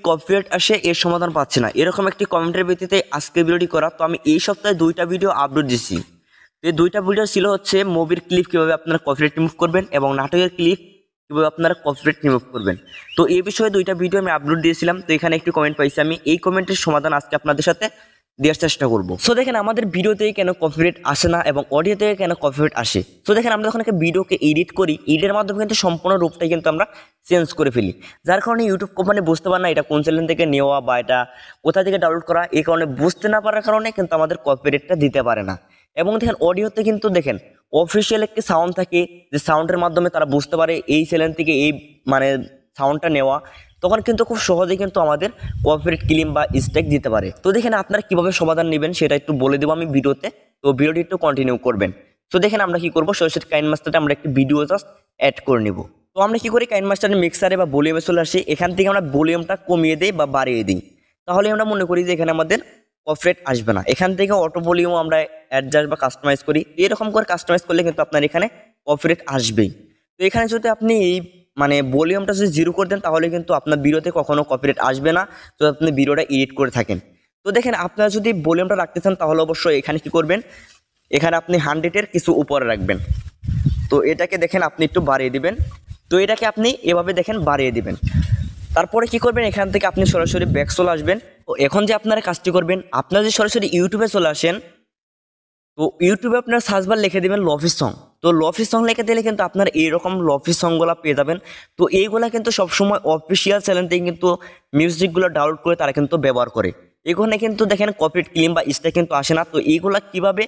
Copyright আসে এর সমাধান পাচ্ছে না, এরকম একটি কমেন্টের ভিত্তিতে আজকে ভিডিওটি করা। তো আমি এই সপ্তাহে 2টা ভিডিও আপলোড দিচ্ছি। তো এই 2টা ভিডিও ছিল হচ্ছে মুভির ক্লিপ কীভাবে আপনারা কপিরাইট রিমুভ করবেন এবং নাটকের ক্লিপ কীভাবে আপনারা কপিরাইট রিমুভ করবেন। তো এই বিষয়ে 2টা ভিডিও আমি আপলোড দিয়েছিলাম। তো এখানে একটি কমেন্ট পাইছি, আমি এই কমেন্টের সমাধান আজকে আপনাদের সাথে দেওয়ার চেষ্টা করবো। সো দেখেন আমাদের ভিডিওতে কেন কপিরাইট আসে না এবং অডিও থেকে কেন কপিরাইট আসে। তো দেখেন আমরা যখন একটা ভিডিওকে এডিট করি, এডিটের মাধ্যমে কিন্তু সম্পূর্ণ রূপটাই কিন্তু আমরা চেঞ্জ করে ফেলি, যার কারণে ইউটিউব কোম্পানি বুঝতে পারে না এটা কোন চ্যানেল থেকে নেওয়া বা এটা কোথা থেকে ডাউনলোড করা। এই কারণে বুঝতে না পারার কারণে কিন্তু আমাদের কপিরাইটটা দিতে পারে না। এবং দেখেন অডিওতে কিন্তু দেখেন অফিসিয়াল একটি সাউন্ড থাকে, যে সাউন্ডের মাধ্যমে তারা বুঝতে পারে এই চ্যানেল থেকে এই মানে সাউন্ডটা নেওয়া, তখন কিন্তু খুব সহজে কিন্তু আমাদের কপিরাইট ক্লেম বা স্ট্রাইক দিতে পারে। তো দেখেন আপনারা কিভাবে সমাধান নেবেন সেটা একটু বলে দেবো আমি ভিডিওতে, তো ভিডিওটি একটু কন্টিনিউ করবেন। তো দেখেন আমরা কি করবো, সরাসরি কাইনমাস্টারে আমরা একটি ভিডিও জাস্ট অ্যাড করে নিব। তো আমরা কি করি, কাইনমাস্টারের মিক্সারে বা ভলিউমে চলে আসি, এখান থেকে আমরা ভলিউমটা কমিয়ে দিই বা বাড়িয়ে দিই, তাহলে আমরা মনে করি যে এখানে আমাদের কপিরাইট আসবে না। এখান থেকে অটো ভলিউম আমরা অ্যাডজাস্ট বা কাস্টমাইজ করি, এরকম করে কাস্টমাইজ করলে কিন্তু আপনার এখানে কপিরাইট আসবেই। তো এখানে যদি আপনি এই মানে ভলিউমটা যদি 0 করে দেন তাহলে কিন্তু আপনার ভিডিওতে কখনো কপিরাইট আসবে না, যদি আপনি ভিডিওটা এডিট করে থাকেন। তো দেখেন আপনারা যদি ভলিউমটা রাখতে চান তাহলে অবশ্যই এখানে কি করবেন, এখানে আপনি 100-এর কিছু উপরে রাখবেন। তো এটাকে দেখেন আপনি একটু বাড়িয়ে দিবেন। তো এটাকে আপনি এভাবে দেখেন বাড়িয়ে দিবেন। তারপরে কি করবেন, এখান থেকে আপনি সরাসরি ব্যাক চলে আসবেন। তো এখন যে আপনারা কাজটি করবেন, আপনারা যদি সরাসরি ইউটিউবে চলে আসেন, তো ইউটিউবে আপনার সার্চ বার লিখে দেবেন লফি সং। তো লফি সং লিখে দিলে কিন্তু আপনার এইরকম লফি সংগুলো পেয়ে যাবেন। তো এইগুলা কিন্তু সবসময় অফিসিয়াল চ্যানেল থেকে কিন্তু মিউজিকগুলো ডাউনলোড করে তারা কিন্তু ব্যবহার করে। এখানে কিন্তু দেখেন কপিরাইট ক্লেম বা স্ট্রাইক কিন্তু আসে না। তো এইগুলা কিভাবে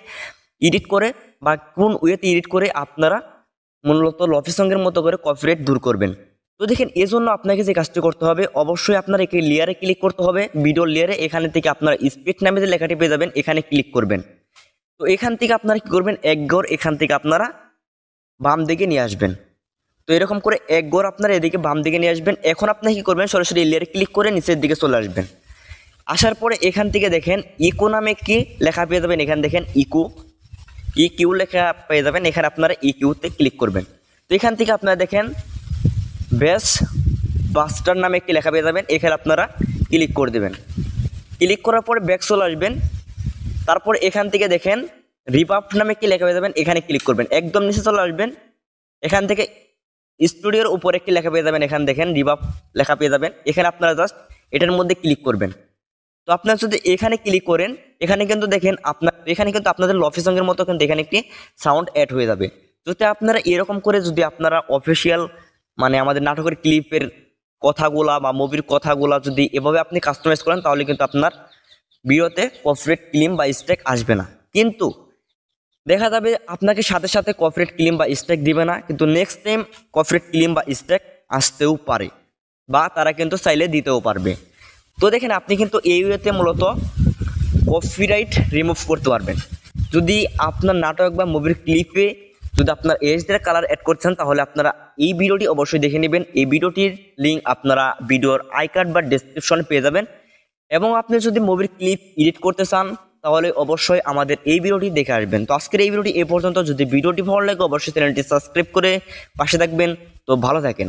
এডিট করে বা কোন ওয়েতে এডিট করে আপনারা মূলত লফি সঙ্গের মতো করে কপিরাইট দূর করবেন। তো দেখেন এজন্য আপনাকে যে কাজটি করতে হবে, অবশ্যই আপনার এই লেয়ারে ক্লিক করতে হবে, ভিডিও লেয়ারে। এখানে থেকে আপনার স্পিড নামে যে লেখাটি পেয়ে যাবেন, এখানে ক্লিক করবেন। তো এখান থেকে আপনারা কি করবেন, এক গড় এখান থেকে আপনারা বাম দিকে নিয়ে আসবেন। তো এরকম করে এক গড় আপনারা এদিকে বাম দিকে নিয়ে আসবেন। এখন আপনি কি করবেন, সরাসরি লেয়ারে ক্লিক করে নিচের দিকে চলে আসবেন। আসার পরে এখান থেকে দেখেন ইকো নামে কি লেখা পেয়ে যাবেন, এখানে দেখেন ইকিউ লেখা পেয়ে যাবেন, এখানে আপনারা ইকিউতে ক্লিক করবেন। তো এখান থেকে আপনারা দেখেন বেস বাস্টার নামে একটি লেখা পেয়ে যাবেন, এখানে আপনারা ক্লিক করে দেবেন। ক্লিক করার পরে ব্যাক চলে আসবেন। তারপর এখান থেকে দেখেন রিপাপ নামে কি লেখা পেয়ে যাবেন, এখানে ক্লিক করবেন। একদম নিচে চলে আসবেন, এখান থেকে স্টুডিওর উপরে একটি লেখা পেয়ে যাবেন, এখানে দেখেন রিপাপ লেখা পেয়ে যাবেন, এখানে আপনারা জাস্ট এটার মধ্যে ক্লিক করবেন। তো আপনারা যদি এখানে ক্লিক করেন, এখানে কিন্তু দেখেন এখানে কিন্তু আপনাদের লফি সঙ্গের মতো কিন্তু এখানে একটি সাউন্ড অ্যাড হয়ে যাবে। যদি আপনারা এরকম করে যদি আপনারা অফিসিয়াল মানে আমাদের নাটকের ক্লিপের কথাগুলা বা মুভির কথাগুলা যদি এভাবে আপনি কাস্টমাইজ করেন, তাহলে কিন্তু আপনার ভিডিওতে কপিরাইট ক্লেম বা স্ট্রাইক আসবে না। কিন্তু দেখা যাবে আপনাকে সাথে সাথে কপিরাইট ক্লেম বা স্ট্রাইক দিবে না, কিন্তু নেক্সট টাইম কপিরাইট ক্লেম বা স্ট্রাইক আসতেও পারে বা তারা কিন্তু চাইলে দিতেও পারবে। তো দেখেন আপনি কিন্তু এই ওয়েতে মূলত কপিরাইট রিমুভ করতে পারবেন। যদি আপনার নাটক বা মুভির ক্লিপে যদি আপনার এইচডিআর কালার অ্যাড করছেন, তাহলে আপনারা এই ভিডিওটি অবশ্যই দেখে নেবেন। এই ভিডিওটির লিঙ্ক আপনারা ভিডিওর আই কার্ড বা ডেসক্রিপশনে পেয়ে যাবেন। এবং আপনি যদি মুভির ক্লিপ এডিট করতে চান, তাহলে অবশ্যই আমাদের এই ভিডিওটি দেখে আসবেন। তো আজকের এই ভিডিওটি এ পর্যন্ত। যদি ভিডিওটি ভালো লাগে অবশ্যই চ্যানেলটি সাবস্ক্রাইব করে পাশে থাকবেন। তো ভালো থাকেন।